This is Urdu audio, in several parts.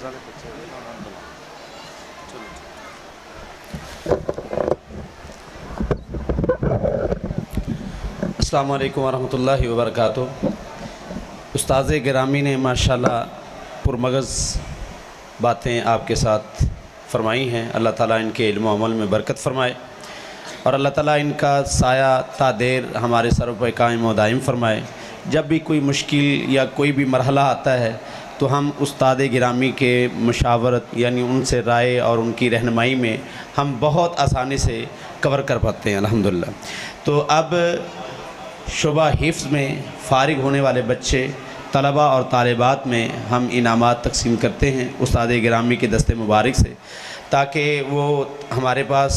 السلام علیکم ورحمۃ اللہ وبرکاتہ۔ استاذ گرامی نے ماشاءاللہ پرمغز باتیں آپ کے ساتھ فرمائی ہیں۔ اللہ تعالیٰ ان کے علم و عمل میں برکت فرمائے اور اللہ تعالیٰ ان کا سایہ تا دیر ہمارے سروں پہ قائم و دائم فرمائے۔ جب بھی کوئی مشکل یا کوئی بھی مرحلہ آتا ہے تو ہم استاد گرامی کے مشاورت یعنی ان سے رائے اور ان کی رہنمائی میں ہم بہت آسانی سے کور کر پاتے ہیں الحمدللہ۔ تو اب شعبہ حفظ میں فارغ ہونے والے بچے، طلباء اور طالبات میں ہم انعامات تقسیم کرتے ہیں استاد گرامی کے دست مبارک سے، تاکہ وہ ہمارے پاس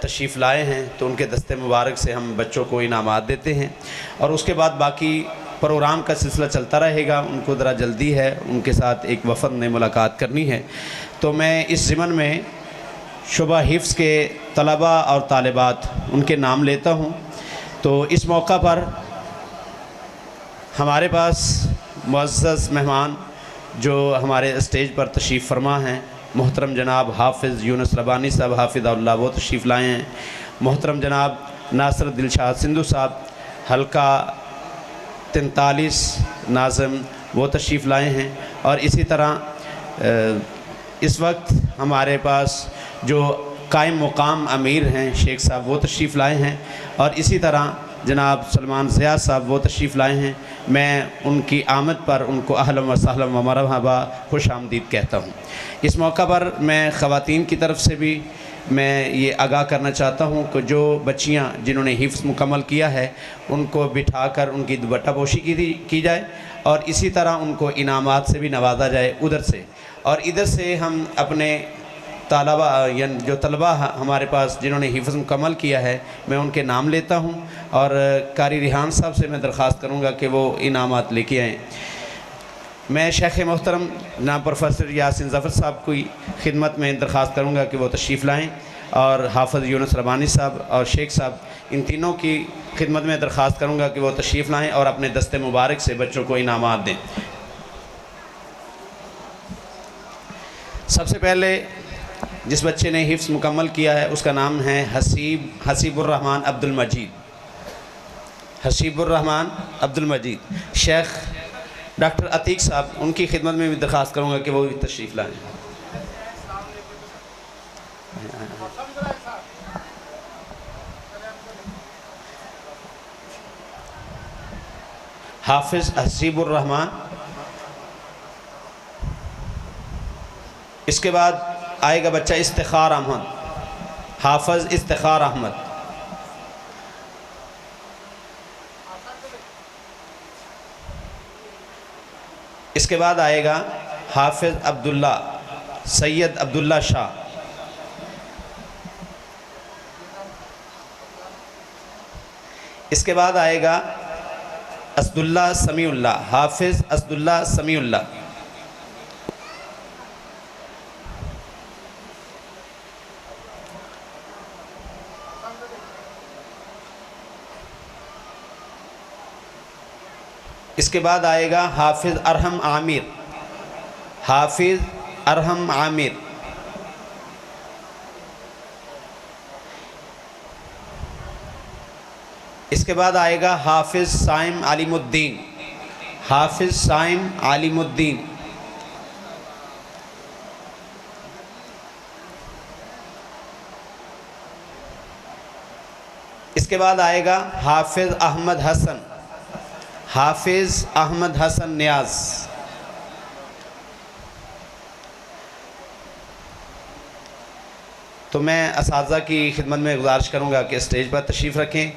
تشریف لائے ہیں تو ان کے دست مبارک سے ہم بچوں کو انعامات دیتے ہیں، اور اس کے بعد باقی پروگرام کا سلسلہ چلتا رہے گا۔ ان کو ذرا جلدی ہے، ان کے ساتھ ایک وفد نے ملاقات کرنی ہے، تو میں اس ضمن میں شعبہ حفظ کے طلباء اور طالبات ان کے نام لیتا ہوں۔ تو اس موقع پر ہمارے پاس معزز مہمان جو ہمارے اسٹیج پر تشریف فرما ہیں، محترم جناب حافظ یونس ربانی صاحب حافظ اللہ وہ تشریف لائے ہیں، محترم جناب ناصر دلشاد سندھو صاحب حلقہ 43 ناظم وہ تشریف لائے ہیں، اور اسی طرح اس وقت ہمارے پاس جو قائم مقام امیر ہیں شیخ صاحب وہ تشریف لائے ہیں، اور اسی طرح جناب سلمان ضیاء صاحب وہ تشریف لائے ہیں۔ میں ان کی آمد پر ان کو اہلا و سہلا و مرحبا خوش آمدید کہتا ہوں۔ اس موقع پر میں خواتین کی طرف سے بھی میں یہ آگاہ کرنا چاہتا ہوں کہ جو بچیاں جنہوں نے حفظ مکمل کیا ہے ان کو بٹھا کر ان کی دوپٹہ پوشی کی جائے، اور اسی طرح ان کو انعامات سے بھی نوازا جائے ادھر سے، اور ادھر سے ہم اپنے طلباء یعنی جو طلباء ہمارے پاس جنہوں نے حفظ مکمل کیا ہے میں ان کے نام لیتا ہوں، اور قاری ریحان صاحب سے میں درخواست کروں گا کہ وہ انعامات لے کے آئیں۔ میں شیخ محترم جناب پروفیسر یاسین ظفر صاحب کی خدمت میں درخواست کروں گا کہ وہ تشریف لائیں، اور حافظ یونس ربانی صاحب اور شیخ صاحب ان تینوں کی خدمت میں درخواست کروں گا کہ وہ تشریف لائیں اور اپنے دست مبارک سے بچوں کو انعامات دیں۔ سب سے پہلے جس بچے نے حفظ مکمل کیا ہے اس کا نام ہے حسیب الرحمن عبد المجید، حسیب الرحمن عبد المجید۔ شیخ ڈاکٹر عتیق صاحب ان کی خدمت میں بھی درخواست کروں گا کہ وہ بھی تشریف لائیں۔ حافظ حسیب الرحمن، اس کے بعد آئے گا بچہ استخار احمد، حافظ استخار احمد۔ اس کے بعد آئے گا حافظ عبداللہ سید عبداللہ شاہ۔ اس کے بعد آئے گا اسداللہ سمیع اللہ، حافظ اسداللہ سمیع اللہ۔ اس کے بعد آئے گا حافظ ارحم عامر، حافظ ارحم عامر۔ اس کے بعد آئے گا حافظ سائم علیم الدین، حافظ سائم علیم الدین۔ اس کے بعد آئے گا حافظ احمد حسن، حافظ احمد حسن نیاز۔ تو میں اساتذہ کی خدمت میں گزارش کروں گا کہ اسٹیج پر تشریف رکھیں۔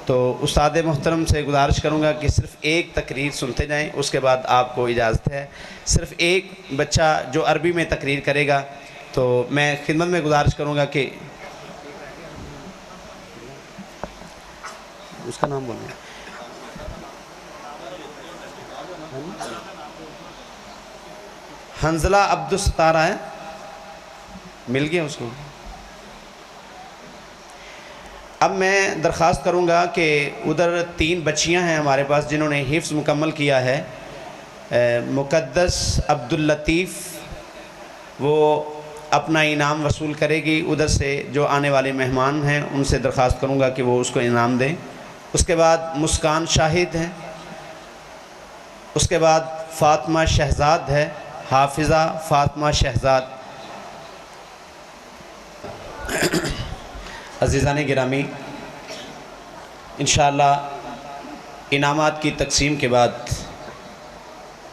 تو استاد محترم سے گزارش کروں گا کہ صرف ایک تقریر سنتے جائیں، اس کے بعد آپ کو اجازت ہے۔ صرف ایک بچہ جو عربی میں تقریر کرے گا، تو میں خدمت میں گزارش کروں گا کہ اس کا نام بولیں۔ حنزلہ عبدالستارہ ہے، مل گیا اس کو۔ اب میں درخواست کروں گا کہ ادھر 3 بچیاں ہیں ہمارے پاس جنہوں نے حفظ مکمل کیا ہے، مقدس عبداللطیف وہ اپنا انعام وصول کرے گی. ادھر سے جو آنے والے مہمان ہیں ان سے درخواست کروں گا کہ وہ اس کو انعام دیں. اس کے بعد مسکان شاہد ہیں. اس کے بعد فاطمہ شہزاد ہے، حافظہ فاطمہ شہزاد. عزیزان گرامی، انشاءاللہ انعامات کی تقسیم کے بعد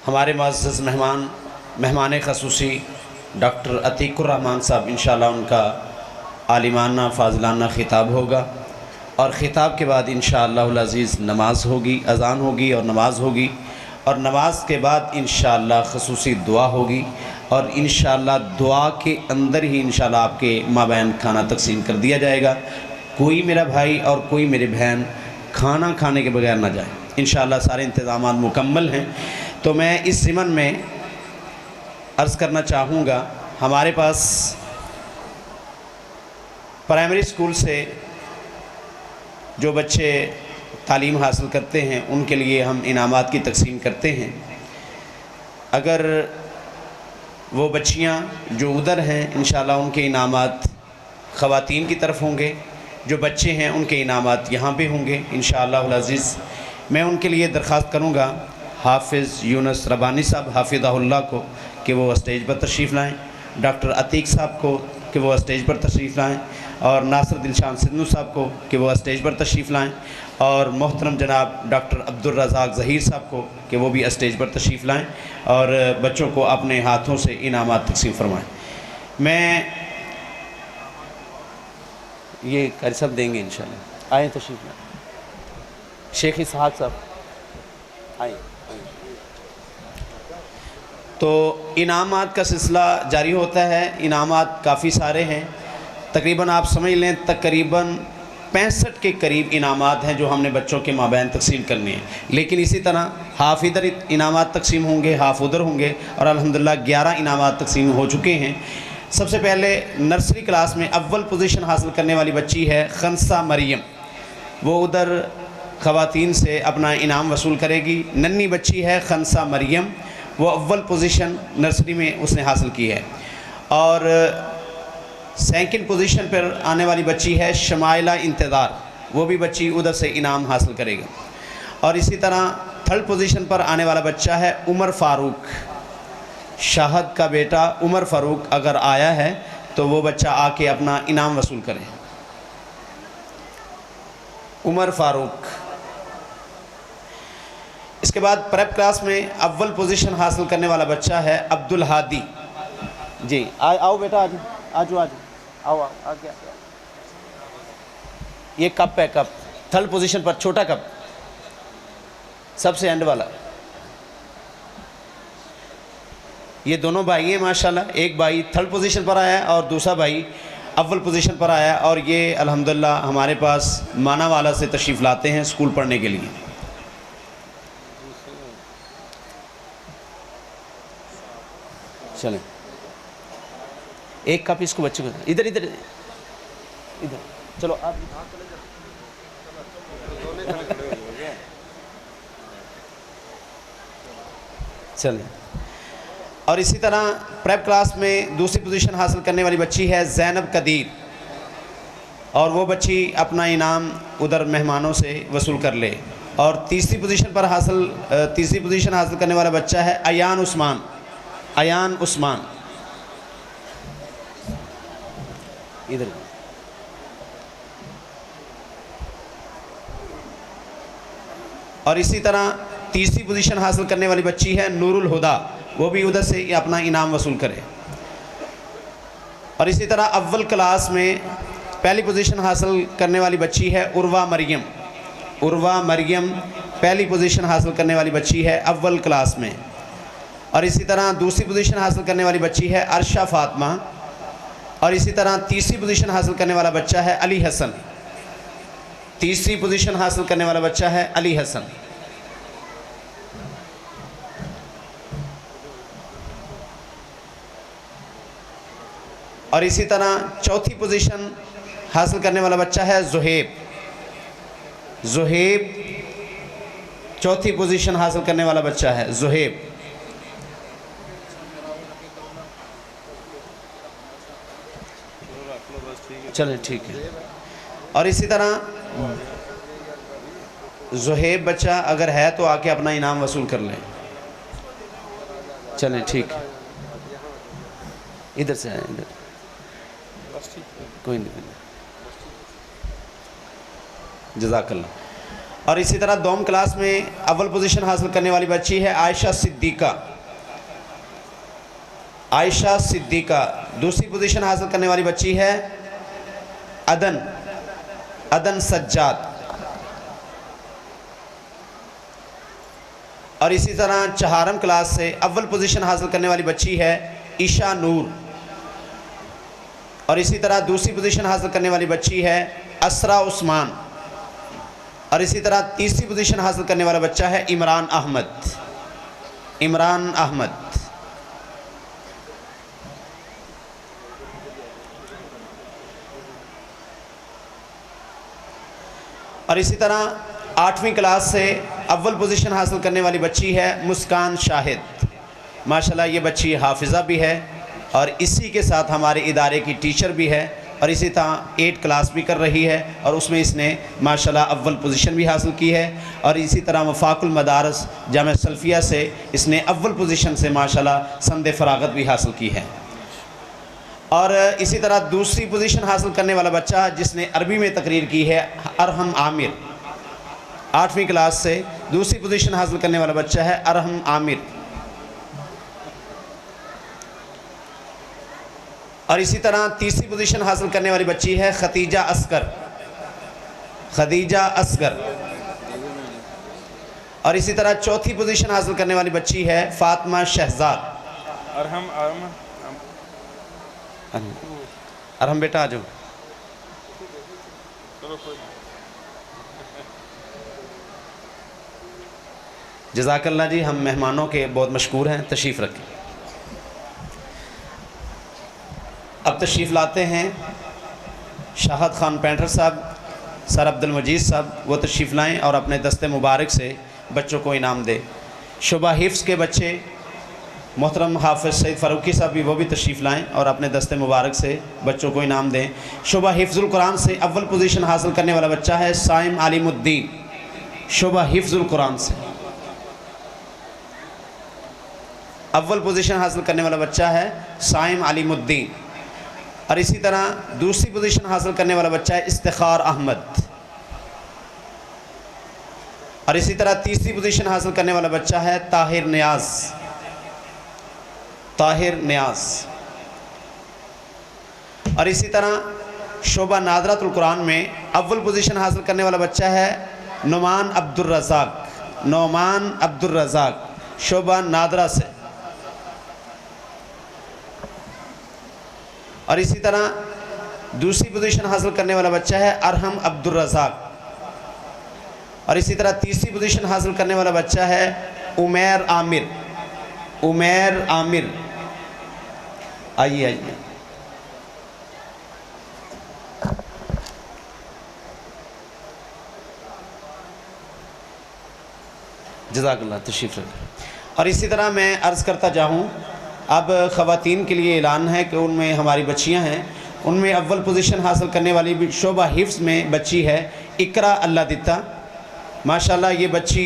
ہمارے معزز مہمان خصوصی ڈاکٹر عتیق الرحمان صاحب انشاءاللہ ان کا عالمانہ فاضلانہ خطاب ہوگا، اور خطاب کے بعد انشاءاللہ العزیز نماز ہوگی، اذان ہوگی اور نماز ہوگی، اور نماز کے بعد انشاءاللہ خصوصی دعا ہوگی، اور انشاءاللہ دعا کے اندر ہی انشاءاللہ آپ کے مابین کھانا تقسیم کر دیا جائے گا. کوئی میرا بھائی اور کوئی میری بہن کھانا کھانے کے بغیر نہ جائے. انشاءاللہ سارے انتظامات مکمل ہیں. تو میں اس ضمن میں عرض کرنا چاہوں گا، ہمارے پاس پرائمری اسکول سے جو بچے تعلیم حاصل کرتے ہیں ان کے لیے ہم انعامات کی تقسیم کرتے ہیں. اگر وہ بچیاں جو ادھر ہیں انشاءاللہ ان کے انعامات خواتین کی طرف ہوں گے، جو بچے ہیں ان کے انعامات یہاں پہ ہوں گے انشاءاللہ العزیز. میں ان کے لیے درخواست کروں گا حافظ یونس ربانی صاحب حافظہ اللہ کو کہ وہ اسٹیج پر تشریف لائیں، ڈاکٹر عتیق صاحب کو کہ وہ اسٹیج پر تشریف لائیں، اور ناصر دلشان سندھو صاحب کو کہ وہ اسٹیج پر تشریف لائیں، اور محترم جناب ڈاکٹر عبدالرزاق ظہیر صاحب کو کہ وہ بھی اسٹیج پر تشریف لائیں اور بچوں کو اپنے ہاتھوں سے انعامات تقسیم فرمائیں. میں یہ قاری صاحب دیں گے انشاءاللہ. آئیں تشریف لائیں. شیخ اسحاق صاحب آئیں. تو انعامات کا سلسلہ جاری ہوتا ہے. انعامات کافی سارے ہیں، تقریباً آپ سمجھ لیں تقریباً 65 کے قریب انعامات ہیں جو ہم نے بچوں کے مابین تقسیم کرنے ہیں. لیکن اسی طرح ہاف ادھر انعامات تقسیم ہوں گے، ہاف ادھر ہوں گے، اور الحمدللہ 11 انعامات تقسیم ہو چکے ہیں. سب سے پہلے نرسری کلاس میں اول پوزیشن حاصل کرنے والی بچی ہے خنسا مریم. وہ ادھر خواتین سے اپنا انعام وصول کرے گی. ننھی بچی ہے خنسا مریم، وہ اول پوزیشن نرسری میں اس نے حاصل کی ہے. اور سیکنڈ پوزیشن پر آنے والی بچی ہے شمائلہ انتظار، وہ بھی بچی ادھر سے انعام حاصل کرے گا. اور اسی طرح تھرڈ پوزیشن پر آنے والا بچہ ہے عمر فاروق. شاہد کا بیٹا عمر فاروق اگر آیا ہے تو وہ بچہ آ کے اپنا انعام وصول کرے. عمر فاروق. اس کے بعد پریپ کلاس میں اول پوزیشن حاصل کرنے والا بچہ ہے عبدالہادی. جی آؤ بیٹا، آجو آؤ آ گیا. یہ کپ ہے، کپ تھرڈ پوزیشن پر، چھوٹا کپ سب سے اینڈ والا. یہ دونوں بھائی ہیں ماشاءاللہ. ایک بھائی تھرڈ پوزیشن پر آیا ہے اور دوسرا بھائی اول پوزیشن پر آیا ہے، اور یہ الحمدللہ ہمارے پاس مانا والا سے تشریف لاتے ہیں اسکول پڑھنے کے لیے. چلیں ایک کپ اس کو بچے کو ادھر ادھر ادھر چلو آپ چلیں. اور اسی طرح پریپ کلاس میں دوسری پوزیشن حاصل کرنے والی بچی ہے زینب قدیر، اور وہ بچی اپنا انعام ادھر مہمانوں سے وصول کر لے. اور تیسری پوزیشن حاصل کرنے والا بچہ ہے ایان عثمان. ایان عثمان ادھر. اور اسی طرح تیسری پوزیشن حاصل کرنے والی بچی ہے نور الہدا، وہ بھی ادھر سے اپنا انعام وصول کرے. اور اسی طرح اول کلاس میں پہلی پوزیشن حاصل کرنے والی بچی ہے عروہ مریم. عروہ مریم پہلی پوزیشن حاصل کرنے والی بچی ہے اول کلاس میں. اور اسی طرح دوسری پوزیشن حاصل کرنے والی بچی ہے عرشہ فاطمہ. اور اسی طرح تیسری پوزیشن حاصل کرنے والا بچہ ہے علی حسن. تیسری پوزیشن حاصل کرنے والا بچہ ہے علی حسن. اور اسی طرح چوتھی پوزیشن حاصل کرنے والا بچہ ہے زہیب. زہیب چوتھی پوزیشن حاصل کرنے والا بچہ ہے زہیب. چلیں ٹھیک ہے. اور اسی طرح زہیب بچہ اگر ہے تو آ کے اپنا انعام وصول کر لیں. چلیں ٹھیک ہے, ادھر سے آئیں, ادھر کوئی نہیں. جزاک اللہ. اور اسی طرح دوم کلاس میں اول پوزیشن حاصل کرنے والی بچی ہے عائشہ صدیقہ. عائشہ صدیقہ. دوسری پوزیشن حاصل کرنے والی بچی ہے عدن سجاد. اور اسی طرح چہارم کلاس سے اول پوزیشن حاصل کرنے والی بچی ہے عشاء نور. اور اسی طرح دوسری پوزیشن حاصل کرنے والی بچی ہے اسرا عثمان. اور اسی طرح تیسری پوزیشن حاصل کرنے والا بچہ ہے عمران احمد. عمران احمد. اور اسی طرح آٹھویں کلاس سے اول پوزیشن حاصل کرنے والی بچی ہے مسکان شاہد. ماشاءاللہ یہ بچی حافظہ بھی ہے اور اسی کے ساتھ ہمارے ادارے کی ٹیچر بھی ہے, اور اسی طرح 8 کلاس بھی کر رہی ہے, اور اس میں اس نے ماشاءاللہ اول پوزیشن بھی حاصل کی ہے. اور اسی طرح وفاق المدارس جامعہ سلفیہ سے اس نے اول پوزیشن سے ماشاءاللہ سند فراغت بھی حاصل کی ہے. اور اسی طرح دوسری پوزیشن حاصل کرنے والا بچہ جس نے عربی میں تقریر کی ہے ارحم عامر. 8ویں کلاس سے دوسری پوزیشن حاصل کرنے والا بچہ ہے ارحم عامر. اور اسی طرح تیسری پوزیشن حاصل کرنے والی بچی ہے ختیجہ اصغر. خدیجہ اصغر. اور اسی طرح چوتھی پوزیشن حاصل کرنے والی بچی ہے فاطمہ شہزاد. ارحم بیٹا آ جاؤ. جزاک اللہ جی. ہم مہمانوں کے بہت مشکور ہیں, تشریف رکھیں. اب تشریف لاتے ہیں شاہد خان پینٹر صاحب, سر عبد المجید صاحب. وہ تشریف لائیں اور اپنے دست مبارک سے بچوں کو انعام دے. شعبہ حفظ کے بچے محترم حافظ سید فاروقی صاحب بھی وہ بھی تشریف لائیں اور اپنے دست مبارک سے بچوں کو انعام دیں. شعبہ حفظ القرآن سے اول پوزیشن حاصل کرنے والا بچہ ہے سائم علیم الدین. شعبہ حفظ القرآن سے اول پوزیشن حاصل کرنے والا بچہ ہے سائم علیم الدین. اور اسی طرح دوسری پوزیشن حاصل کرنے والا بچہ ہے استخار احمد. اور اسی طرح تیسری پوزیشن حاصل کرنے والا بچہ ہے طاہر نیاز. طاہر نیاز. اور اسی طرح شعبہ نادرۃ القرآن میں اول پوزیشن حاصل کرنے والا بچہ ہے نعمان عبد الرزاق. نعمان عبد الرزاق شعبہ نادرہ سے. اور اسی طرح دوسری پوزیشن حاصل کرنے والا بچہ ہے ارحم عبد الرزاق. اور اسی طرح تیسری پوزیشن حاصل کرنے والا بچہ ہے عمیر عامر. عمیر عامر. آئیے. جزاک اللہ, تشریف رکھیں. اور اسی طرح میں عرض کرتا جاؤں, اب خواتین کے لیے اعلان ہے کہ ان میں ہماری بچیاں ہیں, ان میں اول پوزیشن حاصل کرنے والی شعبہ حفظ میں بچی ہے اقرا اللہ دتا. ماشاءاللہ یہ بچی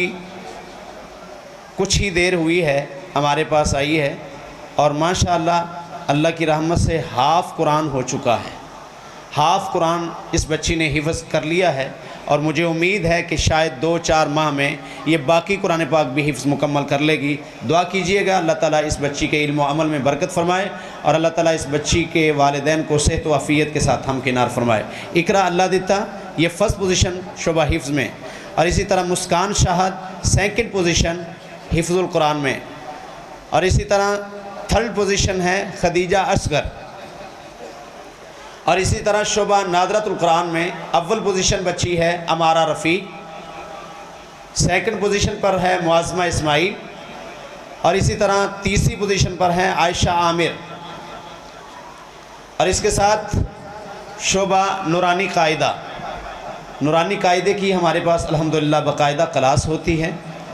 کچھ ہی دیر ہوئی ہے ہمارے پاس آئی ہے, اور ماشاءاللہ اللہ کی رحمت سے حافظ قرآن ہو چکا ہے. حافظ قرآن اس بچی نے حفظ کر لیا ہے, اور مجھے امید ہے کہ شاید 2-4 ماہ میں یہ باقی قرآن پاک بھی حفظ مکمل کر لے گی. دعا کیجئے گا اللہ تعالیٰ اس بچی کے علم و عمل میں برکت فرمائے, اور اللہ تعالیٰ اس بچی کے والدین کو صحت و عافیت کے ساتھ ہمکنار فرمائے. اقرا اللہ دتا یہ فرسٹ پوزیشن شعبہ حفظ میں. اور اسی طرح مسکان شاہد سیکنڈ پوزیشن حفظ القرآن میں. اور اسی طرح تھرڈ پوزیشن ہے خدیجہ اصغر. اور اسی طرح شعبہ نادرۃ القرآن میں اول پوزیشن بچی ہے امارہ رفیق. سیکنڈ پوزیشن پر ہے معظمہ اسماعیل. اور اسی طرح تیسری پوزیشن پر ہے عائشہ عامر. اور اس کے ساتھ شعبہ نورانی قاعدہ. نورانی قاعدے کی ہمارے پاس الحمدللہ باقاعدہ کلاس ہوتی ہے,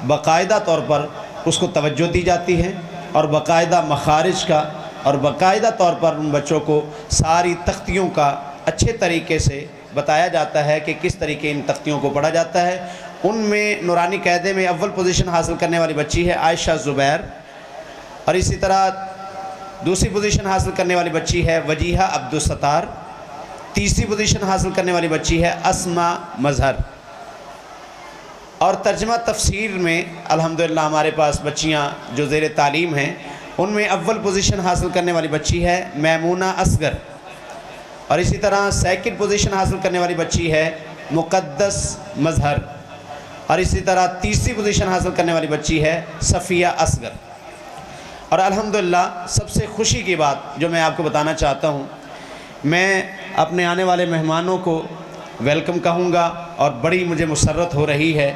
باقاعدہ طور پر اس کو توجہ دی جاتی ہے, اور باقاعدہ مخارج کا اور باقاعدہ طور پر ان بچوں کو ساری تختیوں کا اچھے طریقے سے بتایا جاتا ہے کہ کس طریقے ان تختیوں کو پڑھا جاتا ہے۔ ان میں نورانی قاعدے میں اول پوزیشن حاصل کرنے والی بچی ہے عائشہ زبیر، اور اسی طرح دوسری پوزیشن حاصل کرنے والی بچی ہے وجیہہ عبدالستار، تیسری پوزیشن حاصل کرنے والی بچی ہے اسما مظہر۔ اور ترجمہ تفسیر میں الحمدللہ ہمارے پاس بچیاں جو زیر تعلیم ہیں، ان میں اول پوزیشن حاصل کرنے والی بچی ہے میمونہ اصغر، اور اسی طرح سیکنڈ پوزیشن حاصل کرنے والی بچی ہے مقدس مظہر، اور اسی طرح تیسری پوزیشن حاصل کرنے والی بچی ہے صفیہ اصغر۔ اور الحمدللہ سب سے خوشی کی بات جو میں آپ کو بتانا چاہتا ہوں، میں اپنے آنے والے مہمانوں کو ویلکم کہوں گا، اور بڑی مجھے مسرت ہو رہی ہے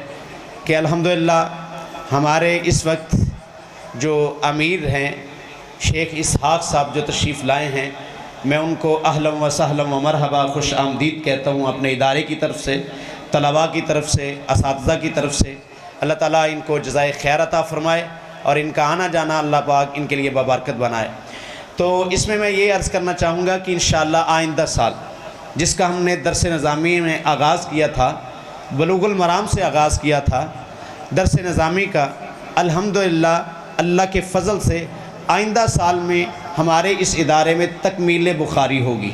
کہ الحمدللہ ہمارے اس وقت جو امیر ہیں شیخ اسحاق صاحب جو تشریف لائے ہیں، میں ان کو اہلا و سہلا و مرحبا خوش آمدید کہتا ہوں اپنے ادارے کی طرف سے، طلباء کی طرف سے، اساتذہ کی طرف سے۔ اللہ تعالیٰ ان کو جزائے خیر عطا فرمائے اور ان کا آنا جانا اللہ پاک ان کے لیے بابرکت بنائے۔ تو اس میں یہ عرض کرنا چاہوں گا کہ انشاءاللہ آئندہ سال جس کا ہم نے درس نظامی میں آغاز کیا تھا، بلوغ المرام سے آغاز کیا تھا درس نظامی کا، الحمدللہ اللہ کے فضل سے آئندہ سال میں ہمارے اس ادارے میں تکمیل بخاری ہوگی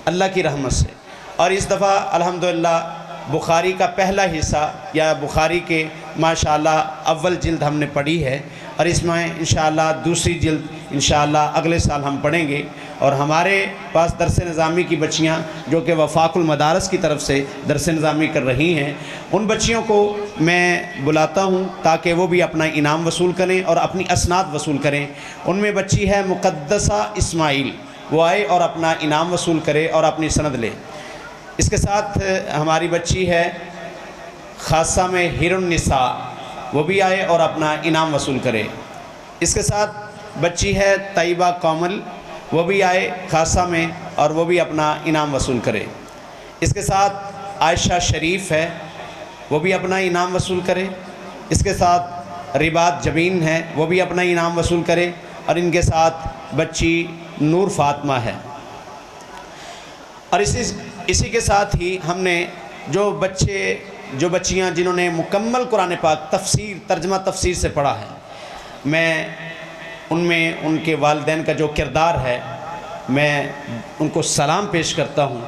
اللہ کی رحمت سے۔ اور اس دفعہ الحمدللہ بخاری کا پہلا حصہ یا بخاری کے ماشاءاللہ اول جلد ہم نے پڑھی ہے، اور اس میں انشاءاللہ دوسری جلد انشاءاللہ اگلے سال ہم پڑھیں گے۔ اور ہمارے پاس درس نظامی کی بچیاں جو کہ وفاق المدارس کی طرف سے درس نظامی کر رہی ہیں، ان بچیوں کو میں بلاتا ہوں تاکہ وہ بھی اپنا انعام وصول کریں اور اپنی اسناد وصول کریں۔ ان میں بچی ہے مقدسہ اسماعیل، وہ آئے اور اپنا انعام وصول کرے اور اپنی سند لے۔ اس کے ساتھ ہماری بچی ہے خاصہ میں ہیر النساء، وہ بھی آئے اور اپنا انعام وصول کرے۔ اس کے ساتھ بچی ہے طیبہ کومل، وہ بھی آئے خاصہ میں اور وہ بھی اپنا انعام وصول کرے۔ اس کے ساتھ عائشہ شریف ہے، وہ بھی اپنا انعام وصول کرے۔ اس کے ساتھ رباط جبین ہے، وہ بھی اپنا انعام وصول کرے، اور ان کے ساتھ بچی نور فاطمہ ہے۔ اور اسی کے ساتھ ہی ہم نے جو بچیاں جنہوں نے مکمل قرآن پاک تفسیر ترجمہ تفسیر سے پڑھا ہے، میں ان کے والدین کا جو کردار ہے میں ان کو سلام پیش کرتا ہوں۔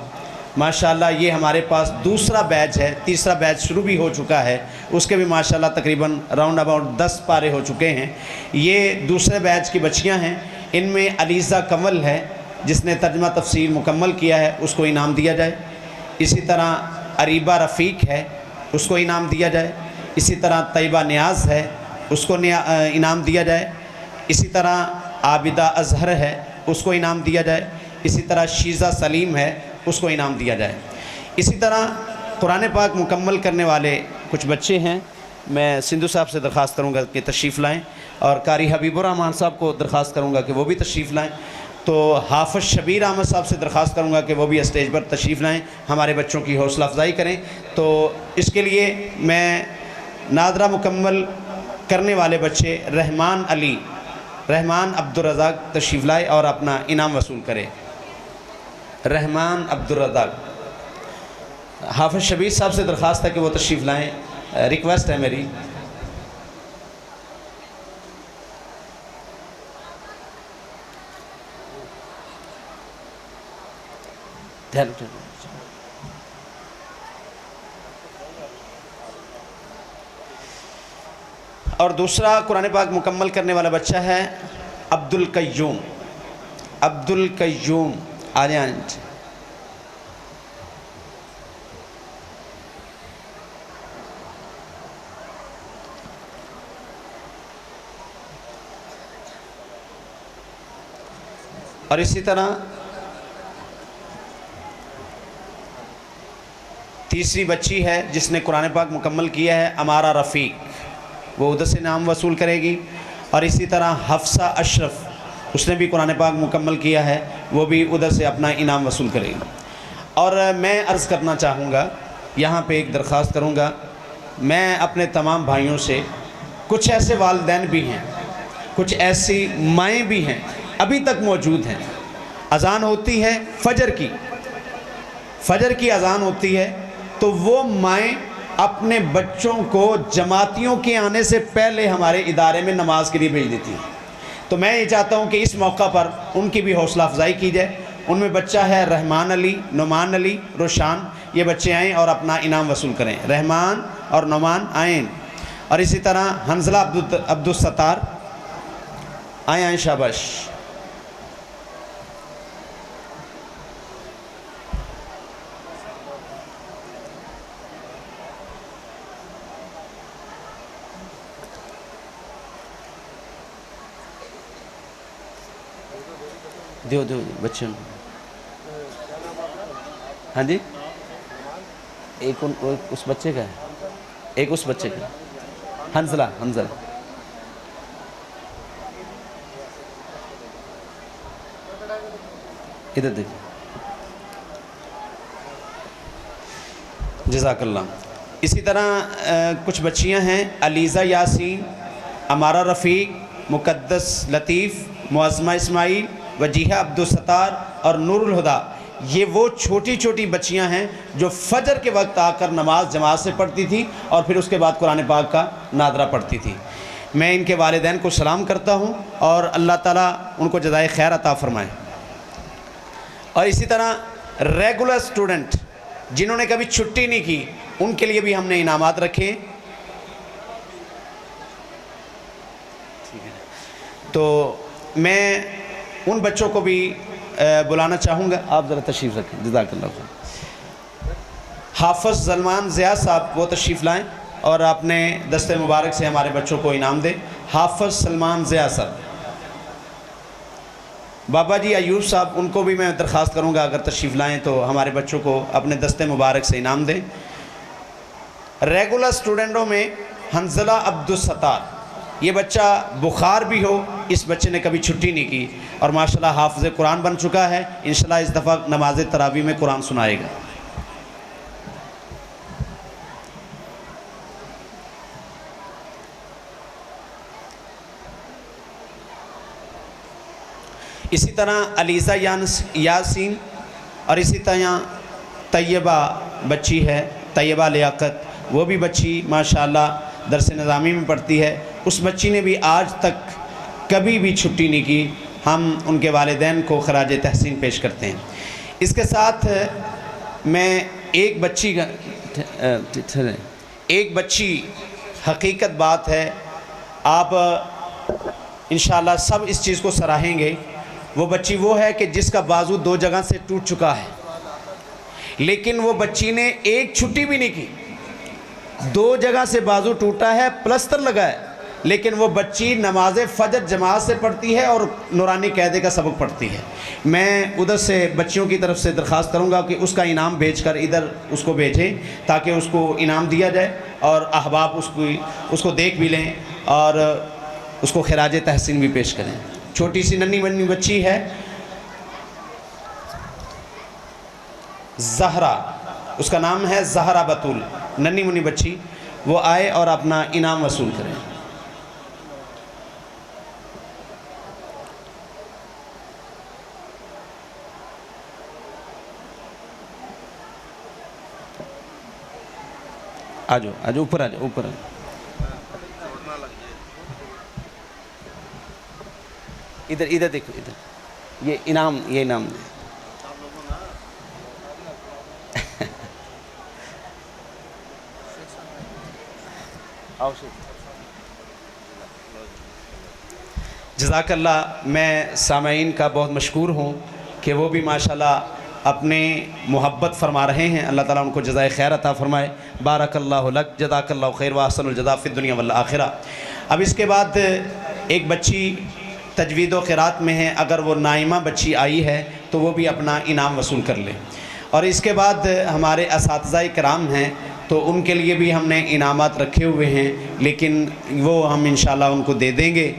ماشاءاللہ یہ ہمارے پاس دوسرا بیچ ہے، تیسرا بیچ شروع بھی ہو چکا ہے، اس کے بھی ماشاءاللہ تقریباً راؤنڈ اباؤٹ 10 پارے ہو چکے ہیں۔ یہ دوسرے بیچ کی بچیاں ہیں، ان میں علیزہ کنول ہے جس نے ترجمہ تفسیر مکمل کیا ہے، اس کو انعام دیا جائے۔ اسی طرح عریبہ رفیق ہے، اس کو انعام دیا جائے۔ اسی طرح طیبہ نیاز ہے، اس کو انعام دیا جائے۔ اسی طرح عابدہ اظہر ہے، اس کو انعام دیا جائے۔ اسی طرح شیزہ سلیم ہے، اس کو انعام دیا جائے۔ اسی طرح قرآن پاک مکمل کرنے والے کچھ بچے ہیں، میں سندھو صاحب سے درخواست کروں گا کہ تشریف لائیں، اور قاری حبیب الرحمان صاحب کو درخواست کروں گا کہ وہ بھی تشریف لائیں۔ تو حافظ شبیر احمد صاحب سے درخواست کروں گا کہ وہ بھی اسٹیج پر تشریف لائیں، ہمارے بچوں کی حوصلہ افزائی کریں۔ تو اس کے لیے میں نادرہ مکمل کرنے والے بچے رحمان عبدالرزاق تشریف لائے اور اپنا انعام وصول کرے۔ رحمان عبدالرزاق، حافظ شبیر صاحب سے درخواست ہے کہ وہ تشریف لائیں، ریکویسٹ ہے میری۔ اور دوسرا قرآن پاک مکمل کرنے والا بچہ ہے عبد القیوم آ جائیں۔ اور اسی طرح تیسری بچی ہے جس نے قرآن پاک مکمل کیا ہے امارہ رفیق، وہ ادھر سے انعام وصول کرے گی۔ اور اسی طرح حفصہ اشرف، اس نے بھی قرآن پاک مکمل کیا ہے، وہ بھی ادھر سے اپنا انعام وصول کرے گی۔ اور میں عرض کرنا چاہوں گا، یہاں پہ ایک درخواست کروں گا، میں اپنے تمام بھائیوں سے، کچھ ایسے والدین بھی ہیں، کچھ ایسی مائیں بھی ہیں ابھی تک موجود ہیں، اذان ہوتی ہے فجر کی، فجر کی اذان ہوتی ہے تو وہ مائیں اپنے بچوں کو جماعتیوں کے آنے سے پہلے ہمارے ادارے میں نماز کے لیے بھیج دیتی ہیں۔ تو میں یہ چاہتا ہوں کہ اس موقع پر ان کی بھی حوصلہ افزائی کی جائے۔ ان میں بچہ ہے رحمان علی، نعمان علی، روشان، یہ بچے آئیں اور اپنا انعام وصول کریں۔ رحمان اور نعمان آئیں، اور اسی طرح حنزلہ عبدالستار آئیں شاباش۔ دیو بچے، ہاں جی، ایک اس بچے کا ہے، ایک اس بچے کا، حنزلہ ادھر دیکھیں، جزاک اللہ۔ اسی طرح کچھ بچیاں ہیں، علیزہ یاسین، امارہ رفیق، مقدس لطیف، معظمہ اسماعیل، وجیحہ عبدالستار اور نور الہدا۔ یہ وہ چھوٹی چھوٹی بچیاں ہیں جو فجر کے وقت آ کر نماز جماعت سے پڑھتی تھی اور پھر اس کے بعد قرآن پاک کا نادرہ پڑھتی تھی۔ میں ان کے والدین کو سلام کرتا ہوں اور اللہ تعالیٰ ان کو جزائے خیر عطا فرمائے۔ اور اسی طرح ریگولر سٹوڈنٹ جنہوں نے کبھی چھٹی نہیں کی، ان کے لیے بھی ہم نے انعامات رکھے۔ تو میں ان بچوں کو بھی بلانا چاہوں گا، آپ ذرا تشریف رکھیں، جزاک اللہ خیر۔ حافظ سلمان ضیاء صاحب وہ تشریف لائیں اور اپنے دست مبارک سے ہمارے بچوں کو انعام دیں۔ حافظ سلمان ضیاء صاحب، بابا جی ایوب صاحب، ان کو بھی میں درخواست کروں گا اگر تشریف لائیں تو ہمارے بچوں کو اپنے دست مبارک سے انعام دیں۔ ریگولر سٹوڈنٹوں میں حنزلہ عبدالستار، یہ بچہ بخار بھی ہو، اس بچے نے کبھی چھٹی نہیں کی اور ماشاءاللہ حافظ قرآن بن چکا ہے، انشاءاللہ اس دفعہ نماز تراویح میں قرآن سنائے گا۔ اسی طرح علیزہ یاسین، اور اسی طرح طیبہ بچی ہے، طیبہ لیاقت، وہ بھی بچی ماشاءاللہ درس نظامی میں پڑھتی ہے۔ اس بچی نے بھی آج تک کبھی بھی چھٹی نہیں کی۔ ہم ان کے والدین کو خراج تحسین پیش کرتے ہیں۔ اس کے ساتھ میں ایک بچی حقیقت بات ہے، آپ انشاءاللہ سب اس چیز کو سراہیں گے، وہ بچی وہ ہے کہ جس کا بازو 2 جگہ سے ٹوٹ چکا ہے، لیکن وہ بچی نے ایک چھٹی بھی نہیں کی۔ 2 جگہ سے بازو ٹوٹا ہے، پلستر لگا ہے، لیکن وہ بچی نماز فجر جماعت سے پڑھتی ہے اور نورانی قاعدے کا سبق پڑھتی ہے۔ میں ادھر سے بچیوں کی طرف سے درخواست کروں گا کہ اس کا انعام بھیج کر ادھر اس کو بھیجیں تاکہ اس کو انعام دیا جائے اور احباب اس کو دیکھ بھی لیں اور اس کو خراج تحسین بھی پیش کریں۔ چھوٹی سی ننھی منی بچی ہے زہرا، اس کا نام ہے زہرا بطول، ننھی منی بچی، وہ آئے اور اپنا انعام وصول کریں۔ آجو اوپر آجو اوپر آجو۔ ادھر دیکھو، ادھر یہ انعام دے۔ جزاک اللہ۔ میں سامعین کا بہت مشکور ہوں کہ وہ بھی ماشاءاللہ اپنے محبت فرما رہے ہیں، اللہ تعالیٰ ان کو جزائے خیر عطا فرمائے۔ بارک اللہ لک، جزاک اللہ خیر، واحسن الجزاء فی الدنیا والآخرہ۔ اب اس کے بعد ایک بچی تجوید و قرات میں ہے، اگر وہ نائمہ بچی آئی ہے تو وہ بھی اپنا انعام وصول کر لے۔ اور اس کے بعد ہمارے اساتذہ کرام ہیں تو ان کے لیے بھی ہم نے انعامات رکھے ہوئے ہیں، لیکن وہ ہم انشاءاللہ ان کو دے دیں گے۔